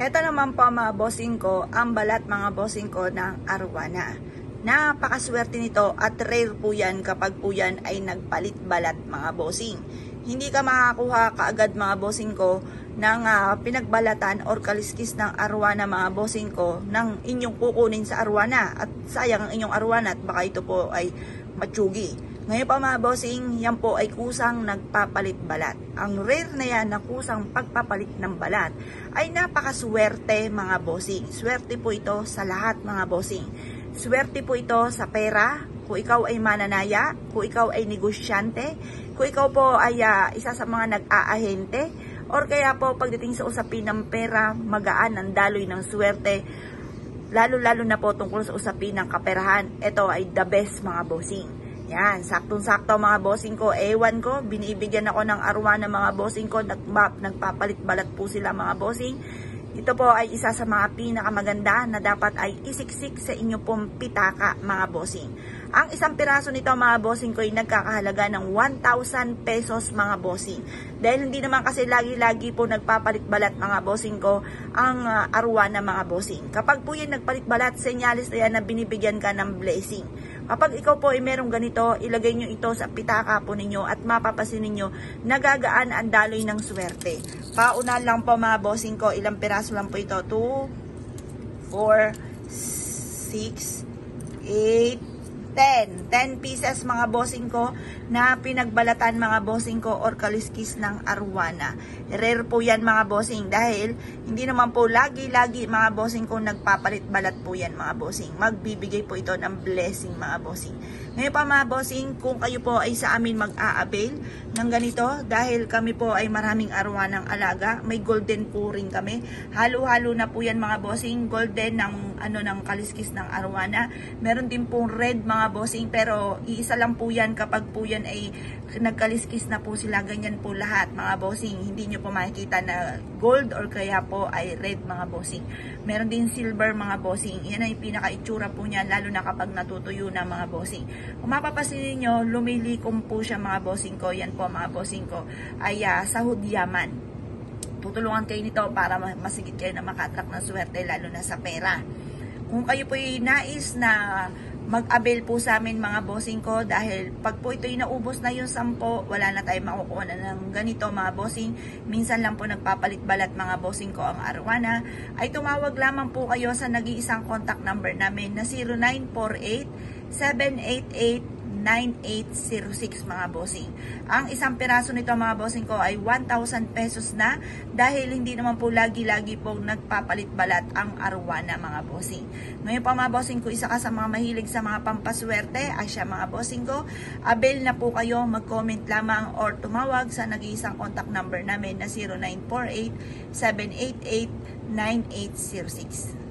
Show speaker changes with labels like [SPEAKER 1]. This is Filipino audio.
[SPEAKER 1] Ito naman po mga bossing ko, ang balat mga bossing ko ng arwana. Napakaswerte nito at rare po yan kapag po yan ay nagpalit balat mga bossing. Hindi ka makakuha kaagad mga bossing ko ng pinagbalatan or kaliskis ng arwana mga bossing ko ng inyong kukunin sa arwana. At sayang ang inyong arwana at baka ito po ay matsugi. Ngayon pa mga bossing, yan po ay kusang nagpapalit balat. Ang rare na yan na kusang pagpapalit ng balat ay napakaswerte mga bossing. Swerte po ito sa lahat mga bossing. Swerte po ito sa pera, kung ikaw ay mananaya, kung ikaw ay negosyante, kung ikaw po ay isa sa mga nag-aahente, or kaya po pagdating sa usapin ng pera, magaan ang daloy ng swerte, lalo-lalo na po tungkol sa usapin ng kaperahan. Ito ay the best mga bossing. Yan, saktong-sakto mga bossing ko. Ewan ko, binibigyan ako ng arwana mga bossing ko. Nagpapalit balat po sila mga bossing. Ito po ay isa sa mga pinakamaganda na dapat ay isiksik sa inyo pong pitaka mga bossing. Ang isang piraso nito mga bossing ko ay nagkakahalaga ng 1,000 pesos mga bossing. Dahil hindi naman kasi lagi-lagi po nagpapalit balat mga bossing ko ang arwana mga bossing. Kapag po yan nagpalit balat, senyalis na yan na binibigyan ka ng blessing. Kapag ikaw po ay merong ganito, ilagay nyo ito sa pitaka po ninyo at mapapasin ninyo nagagaan ang daloy ng swerte. Pauna lang po mga bossing ko, ilang piraso lang po ito? 2, 4, 6, 8, 10 pieces mga bossing ko na pinagbalatan mga bossing ko or kaliskis ng arwana. Rare po yan mga bossing dahil hindi naman po lagi-lagi mga bossing ko nagpapalit balat po yan mga bossing. Magbibigay po ito ng blessing mga bossing. Ngayon pa mga bossing, kung kayo po ay sa amin mag-a-avail ng ganito dahil kami po ay maraming arwanang alaga, may golden po rin kami. Halo-halo na po yan mga bossing, golden ng kaliskis ng arwana. Meron din pong red mga bossing pero iisa lang po yan kapag po yan ay nagkaliskis na po sila, ganyan po lahat mga bossing. Hindi nyo po makikita na gold or kaya po ay red mga bossing. Meron din silver mga bossing. Yan ay pinaka-itsura po niya lalo na kapag natutuyo na mga bossing. Kung mapapasin nyo, lumilikom po siya mga bossing ko. Yan po mga bossing ko ay sahod yaman. Tutulungan kayo nito para masigit kayo na makatrack ng swerte lalo na sa pera. Kung kayo po ay nais na mag-avail po sa amin mga bossing ko dahil pag po ito'y naubos na yung 10, wala na tayong makukuha na ng ganito mga bossing. Minsan lang po nagpapalit balat mga bossing ko ang arwana. Ay tumawag lamang po kayo sa nag-iisang contact number namin na 0948-788-9806 mga bossing. Ang isang piraso nito mga bossing ko ay 1,000 pesos na dahil hindi naman po lagi-lagi po nagpapalit balat ang arwana mga bossing. Ngayon pa mga bossing ko, isa ka sa mga mahilig sa mga pampaswerte, asya mga bossing ko, avail na po kayo, mag-comment lamang or tumawag sa nag-iisang contact number namin na 0948-788-9806.